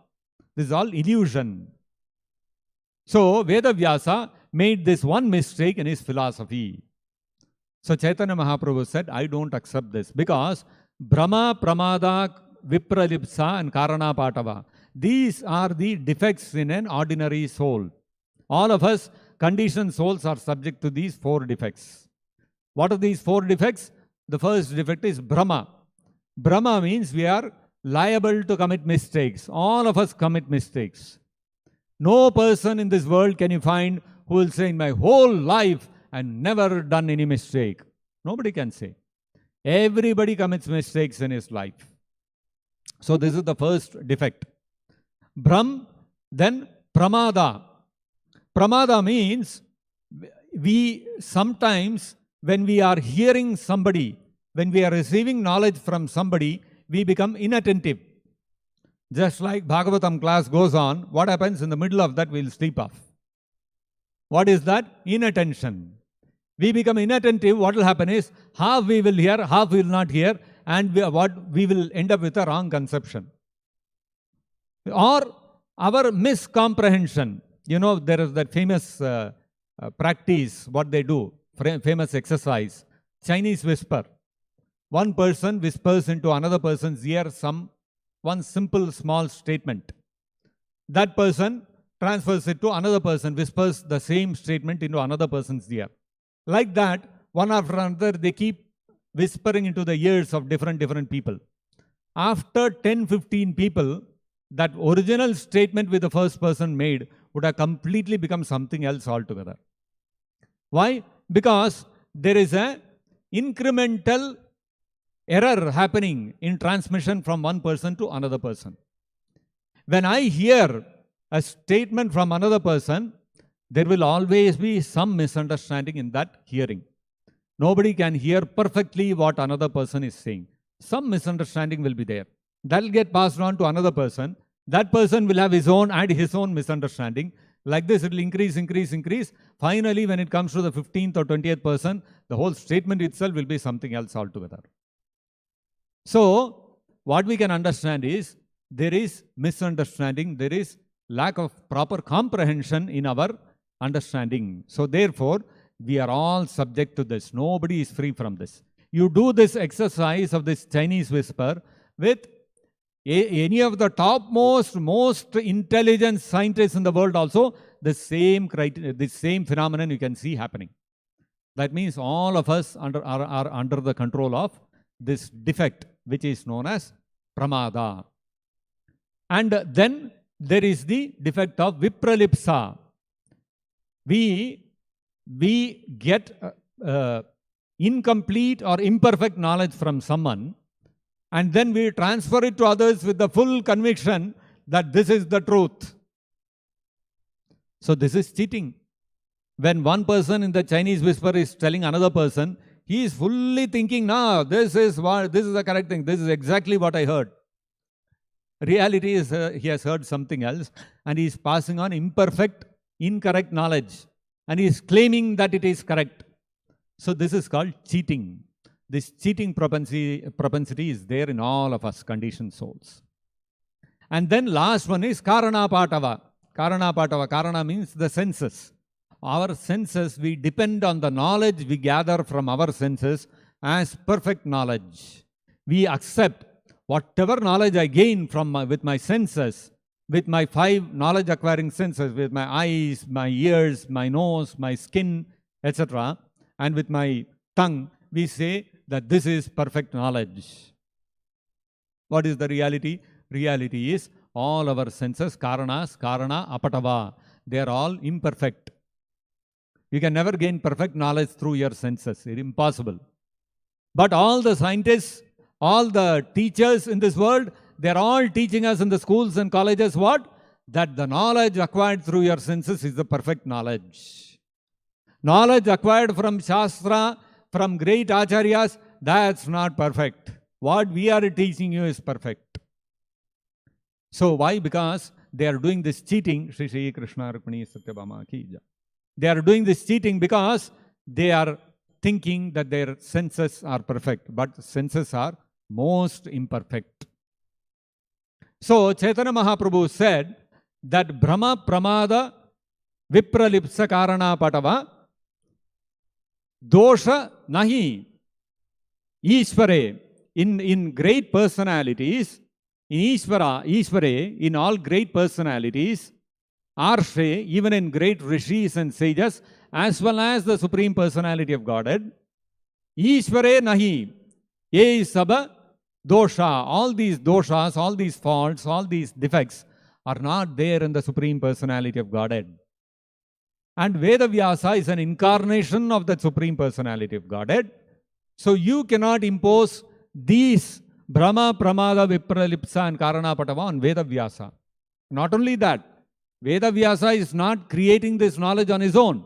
Speaker 2: This is all illusion. So Vedavyasa made this one mistake in his philosophy. So Chaitanya Mahaprabhu said, I don't accept this because Brahma, Pramada, Vipralipsa and Karana Patava, these are the defects in an ordinary soul. All of us, conditioned souls, are subject to these 4 defects. What are these 4 defects? The first defect is Brahma. Brahma means we are liable to commit mistakes. All of us commit mistakes. No person in this world can you find who will say, in my whole life I never done any mistake. Nobody can say. Everybody commits mistakes in his life. So this is the first defect. Brahm, then Pramada. Pramada means we sometimes, when we are hearing somebody, when we are receiving knowledge from somebody, we become inattentive. Just like Bhagavatam class goes on, what happens in the middle of that? We'll sleep off. What is that? Inattention. We become inattentive. What will happen is, half we will hear, half we will not hear, and we will end up with a wrong conception. Or our miscomprehension. You know, there is that famous practice, what they do, famous exercise, Chinese whisper. One person whispers into another person's ear one simple small statement. That person transfers it to another person, whispers the same statement into another person's ear. Like that, one after another, they keep whispering into the ears of different people. After 10-15 people, that original statement with the first person made would have completely become something else altogether. Why? Because there is an incremental error happening in transmission from one person to another person. When I hear a statement from another person, there will always be some misunderstanding in that hearing. Nobody can hear perfectly what another person is saying. Some misunderstanding will be there. That will get passed on to another person. That person will have his own misunderstanding. Like this, it will increase. Finally, when it comes to the 15th or 20th person, the whole statement itself will be something else altogether. So, what we can understand is, there is misunderstanding, there is lack of proper comprehension in our understanding. So, therefore, we are all subject to this. Nobody is free from this. You do this exercise of this Chinese whisper with any of the topmost, most intelligent scientists in the world also, the same phenomenon you can see happening. That means all of us are under the control of this defect, which is known as pramada. And then there is the defect of vipralipsa. We get incomplete or imperfect knowledge from someone, and then we transfer it to others with the full conviction that this is the truth. So this is cheating. When one person in the Chinese whisper is telling another person, he is fully thinking, no, this is the correct thing, this is exactly what I heard. Reality is he has heard something else, and he is passing on imperfect, incorrect knowledge, and he is claiming that it is correct. So this is called cheating. This cheating propensity is there in all of us conditioned souls. And then last one is karana patava. Karana means the senses. Our senses, we depend on the knowledge we gather from our senses as perfect knowledge. We accept whatever knowledge I gain with my senses, with my 5 knowledge acquiring senses, with my eyes, my ears, my nose, my skin, etc., and with my tongue, we say that this is perfect knowledge. What is the reality? Reality is all our senses, karana, apatava, they are all imperfect. You can never gain perfect knowledge through your senses. It is impossible. But all the scientists, all the teachers in this world, they're all teaching us in the schools and colleges what? That the knowledge acquired through your senses is the perfect knowledge. Knowledge acquired from Shastra, from great acharyas, that's not perfect. What we are teaching you is perfect. So why? Because they are doing this cheating. Shri Shri Krishna Rukmini Satyabhama ki jai. They are doing this cheating because they are thinking that their senses are perfect, but senses are most imperfect. So Chaitanya Mahaprabhu said that Brahma Pramada Vipralipsa Karana Patava Dosha Nahi Ishvare. In great personalities, in Ishvare, in all great personalities, Arshe, even in great rishis and sages, as well as the Supreme Personality of Godhead, Ishvare Nahi, Ye Saba Dosha, all these doshas, all these faults, all these defects are not there in the Supreme Personality of Godhead. And Vedavyasa is an incarnation of the Supreme Personality of Godhead. So you cannot impose these Brahma, Pramada, Vipralipsa and Karana Patava on Vedavyasa. Not only that, Vedavyasa is not creating this knowledge on his own.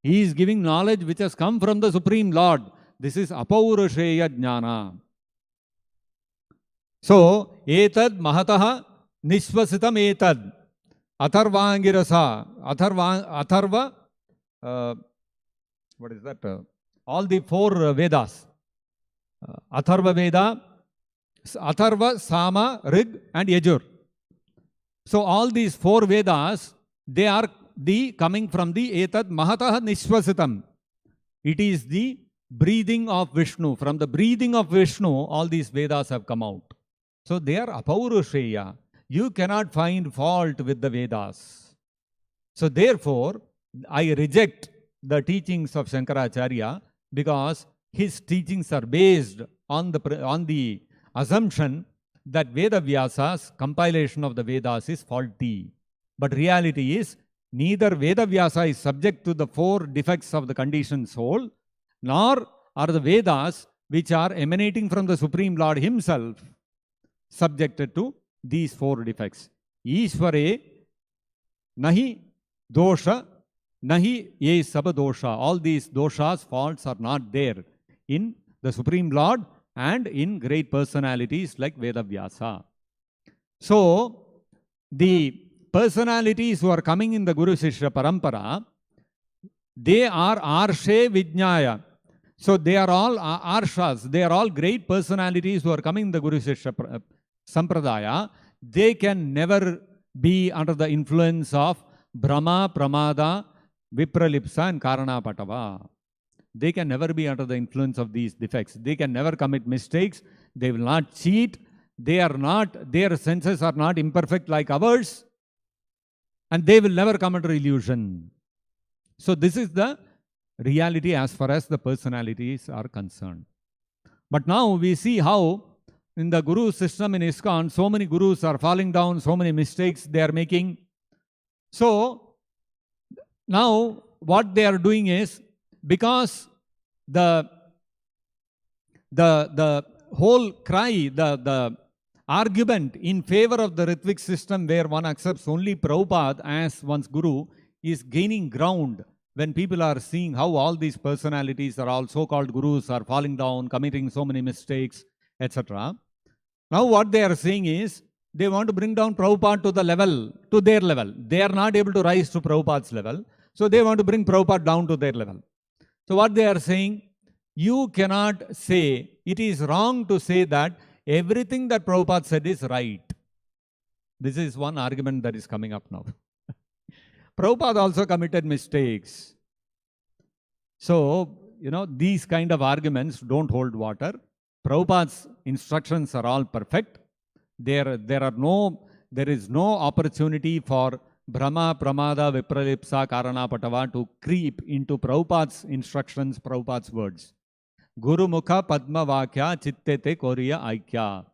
Speaker 2: He is giving knowledge which has come from the Supreme Lord. This is Apaurusheya Jnana. So, Etad Mahataha Nishvasitam Etad Atharvangirasa Atharva what is that? All the four Vedas. Atharva Veda, Atharva, Sama, Rig and Yajur. So all these four Vedas, they are coming from the Etad Mahataha Nishvasitam. It is the breathing of Vishnu. From the breathing of Vishnu, all these Vedas have come out. So they are Apaurusheya. You cannot find fault with the Vedas. So therefore, I reject the teachings of Shankaracharya because his teachings are based on the assumption that Veda-Vyasa's compilation of the Vedas is faulty. But reality is, neither Veda-Vyasa is subject to the four defects of the conditioned soul, nor are the Vedas which are emanating from the Supreme Lord himself subjected to these four defects. Ishvare nahi dosha nahi ye saba dosha. All these doshas, faults are not there in the Supreme Lord and in great personalities like Vedavyasa. So, the personalities who are coming in the Guru Shishya Parampara, they are Arshe Vijnaya. So, they are all Arshas, they are all great personalities who are coming in the Guru Shishya Sampradaya. They can never be under the influence of Brahma, Pramada, Vipralipsa and Karana Patava. They can never be under the influence of these defects. They can never commit mistakes. They will not cheat. Their senses are not imperfect like ours. And they will never come under illusion. So this is the reality as far as the personalities are concerned. But now we see how in the Guru system in ISKCON, so many Gurus are falling down, so many mistakes they are making. So now what they are doing is, because the whole cry, the argument in favor of the Ritvik system where one accepts only Prabhupada as one's Guru is gaining ground when people are seeing how all these personalities are all so-called Gurus are falling down, committing so many mistakes, etc. Now what they are saying is, they want to bring down Prabhupada to the level, to their level. They are not able to rise to Prabhupada's level. So they want to bring Prabhupada down to their level. So what they are saying, you cannot say, it is wrong to say that everything that Prabhupada said is right. This is one argument that is coming up now. Prabhupada also committed mistakes. So, these kind of arguments don't hold water. Prabhupada's instructions are all perfect. There is no opportunity for Brahma, Pramada, Vipralipsa, Karana, Patava to creep into Prabhupada's instructions, Prabhupada's words. Guru Mukha Padma Vakya Chittete Koriya Aikya.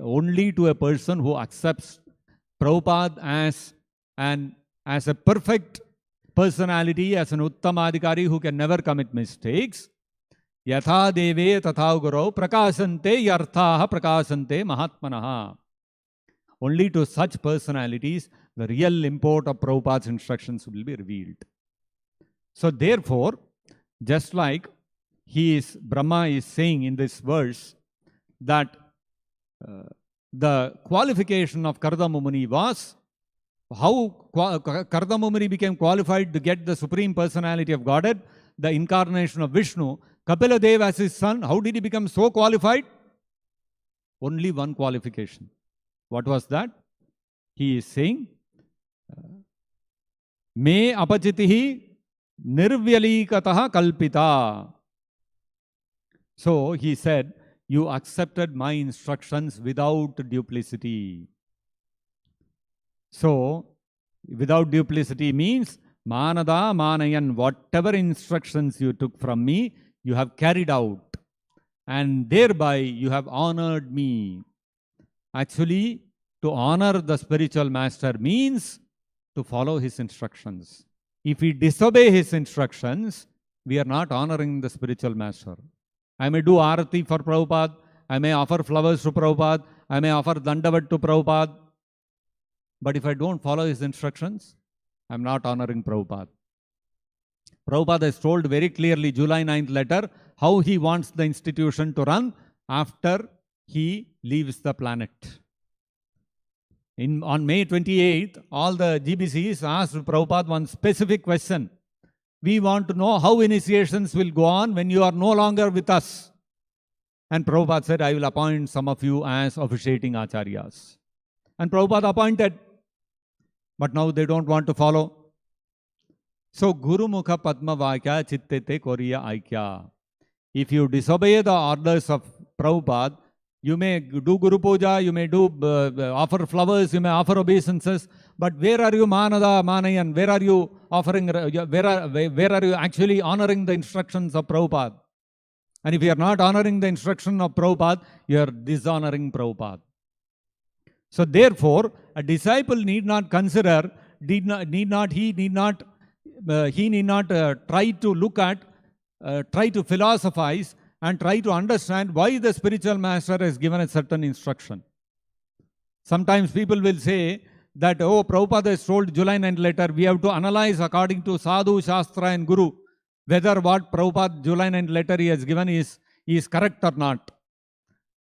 Speaker 2: Only to a person who accepts Prabhupada as a perfect personality, as an Uttamadhikari who can never commit mistakes, Yatha deve tatha gurau prakasante yarthaha prakasante mahatmanaha. Only to such personalities the real import of Prabhupada's instructions will be revealed. So therefore, just like Brahma is saying in this verse that the qualification of Kardama Muni was how Kardama Muni became qualified to get the Supreme Personality of Godhead, the incarnation of Vishnu. Kapila Dev as his son, how did he become so qualified? Only one qualification. What was that? He is saying, Me apachitihi nirvyalikataha kalpita. So he said, you accepted my instructions without duplicity. So, without duplicity means, manada manayan, whatever instructions you took from me, you have carried out. And thereby you have honored me. Actually, to honor the spiritual master means to follow his instructions. If we disobey his instructions, we are not honoring the spiritual master. I may do arati for Prabhupada, I may offer flowers to Prabhupada, I may offer dandavat to Prabhupada, but if I don't follow his instructions, I am not honoring Prabhupada. Prabhupada has told very clearly, July 9th letter, how he wants the institution to run after he leaves the planet. On May 28th, all the GBCs asked Prabhupada one specific question. We want to know how initiations will go on when you are no longer with us. And Prabhupada said, I will appoint some of you as officiating acharyas. And Prabhupada appointed. But now they don't want to follow. So, Guru Mukha Padma Vakya Chittete Koriya Aikya. If you disobey the orders of Prabhupada, you may do Guru Puja, you may do offer flowers, you may offer obeisances, but where are you Manada, Manayan? Where are you offering, where are you actually honoring the instructions of Prabhupada? And if you are not honoring the instruction of Prabhupada, you are dishonoring Prabhupada. So therefore, a disciple need not consider, he need not try to look at, try to philosophize and try to understand why the spiritual master has given a certain instruction. Sometimes people will say that, oh, Prabhupada has told July 9th letter, we have to analyze according to Sadhu, Shastra and Guru, whether what Prabhupada July 9th letter he has given is correct or not.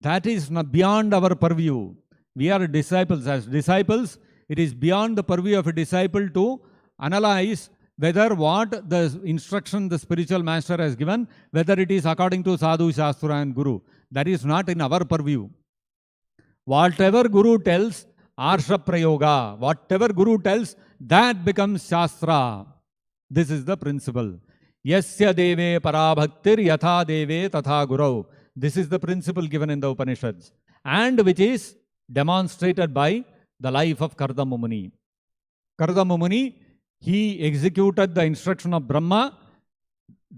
Speaker 2: That is beyond our purview. We are disciples. As disciples, it is beyond the purview of a disciple to analyze whether what the instruction the spiritual master has given, whether it is according to Sadhu, Shastra and Guru. That is not in our purview. Whatever Guru tells, Arsha Prayoga, whatever Guru tells, that becomes Shastra. This is the principle. Yasya deve parabhaktir yatha deve tatha gurau. This is the principle given in the Upanishads, and which is demonstrated by the life of Kardama Muni. Kardama Muni, he executed the instruction of Brahma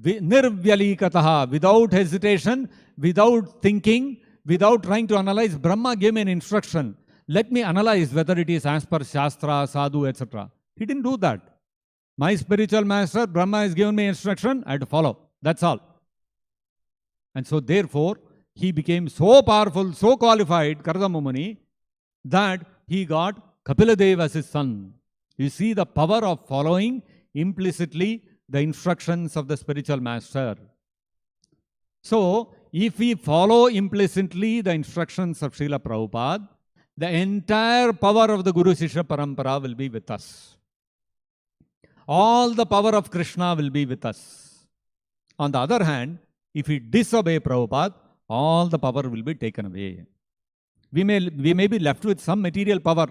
Speaker 2: nirvyalikataha, without hesitation, without thinking, without trying to analyze. Brahma gave me an instruction. Let me analyze whether it is as per Shastra, Sadhu, etc. He didn't do that. My spiritual master, Brahma, has given me instruction, I have to follow. That's all. And so therefore, he became so powerful, so qualified, Kardama Muni, that he got Kapila Dev as his son. You see the power of following implicitly the instructions of the spiritual master. So, if we follow implicitly the instructions of Srila Prabhupada, the entire power of the Guru Shishya Parampara will be with us. All the power of Krishna will be with us. On the other hand, if we disobey Prabhupada, all the power will be taken away. We may be left with some material power.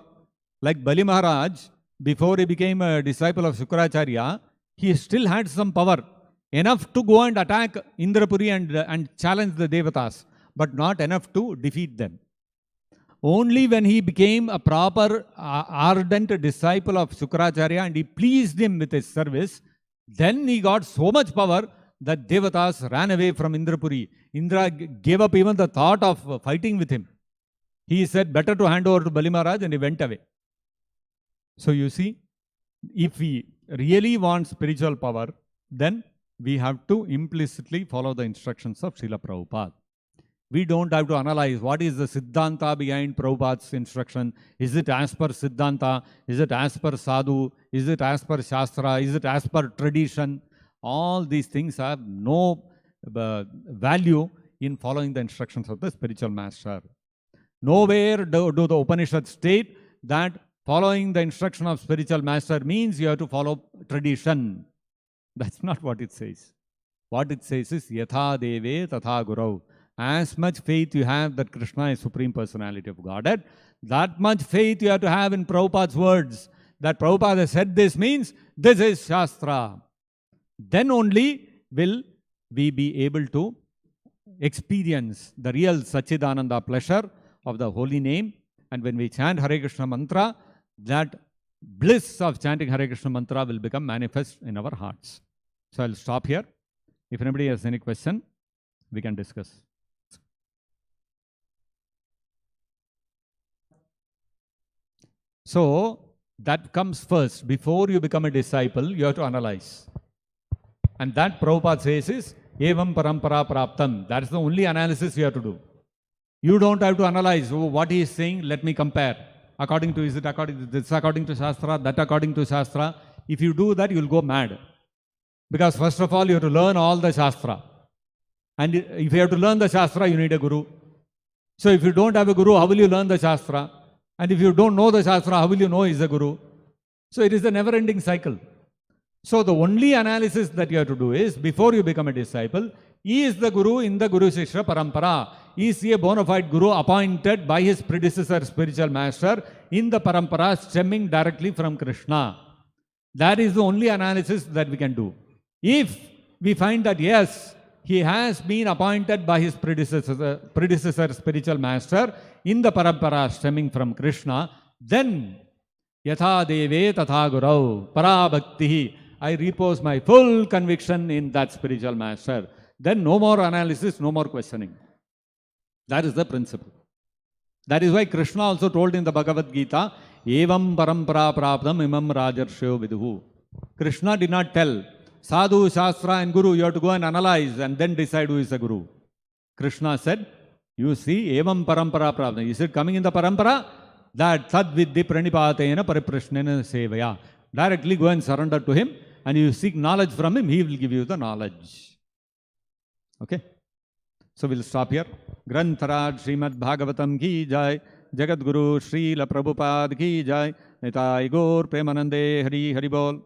Speaker 2: Like Bali Maharaj, before he became a disciple of Shukracharya, he still had some power. Enough to go and attack Indrapuri and challenge the Devatas, but not enough to defeat them. Only when he became a proper, ardent disciple of Shukracharya and he pleased him with his service, then he got so much power that Devatas ran away from Indrapuri. Indra gave up even the thought of fighting with him. He said, better to hand over to Bali Maharaj, and he went away. So you see, if we really want spiritual power, then
Speaker 1: we have to implicitly follow the instructions of Srila Prabhupada. We don't have to analyze what is the Siddhanta behind Prabhupada's instruction. Is it as per Siddhanta? Is it as per Sadhu? Is it as per Shastra? Is it as per tradition? All these things have no value in following the instructions of the spiritual master. Nowhere do the Upanishads state that following the instruction of spiritual master means you have to follow tradition. That's not what it says. What it says is Yatha Deve Tatha Gurau. As much faith you have that Krishna is Supreme Personality of Godhead, that much faith you have to have in Prabhupada's words. That Prabhupada has said this means this is Shastra. Then only will we be able to experience the real Sachidananda pleasure of the holy name. And when we chant Hare Krishna mantra, that bliss of chanting Hare Krishna mantra will become manifest in our hearts. So I'll stop here. If anybody has any question, we can discuss. So that comes first. Before you become a disciple, you have to analyze. And that Prabhupada says is Evam Parampara Praptam. That is the only analysis you have to do. You don't have to analyze what he is saying, let me compare. According to, is it according to this, according to Shastra, that according to Shastra. If you do that, you will go mad. Because first of all, you have to learn all the Shastra. And if you have to learn the Shastra, you need a guru. So if you don't have a guru, how will you learn the Shastra? And if you don't know the Shastra, how will you know he is a guru? So it is a never-ending cycle. So the only analysis that you have to do is, before you become a disciple, he is the guru in the Guru Shishya Parampara. Is he a bona fide guru appointed by his predecessor spiritual master in the Parampara stemming directly from Krishna? That is the only analysis that we can do. If we find that yes, he has been appointed by his predecessor spiritual master in the Parampara stemming from Krishna, then Yatha Deve Tatha Gurau Para Bhaktihi. I repose my full conviction in that spiritual master. Then no more analysis, no more questioning. That is the principle. That is why Krishna also told in the Bhagavad-gita, Evam Parampara Praptam Imam Rajarshayo Viduhu. Krishna did not tell, Sadhu, Shastra and Guru, you have to go and analyze and then decide who is the Guru. Krishna said, you see, Evam Parampara Praptam. Is it coming in the Parampara? That Tad Vidhi Pranipatena Pariprashnena Sevaya. Directly go and surrender to him and you seek knowledge from him, he will give you the knowledge. Okay? So we'll stop here. Grantharaj Srimad-Bhagavatam ki jai. Jagat Guru Srila Prabhupada ki jai. Nitai Gaur Premanande Hari Hari Bol.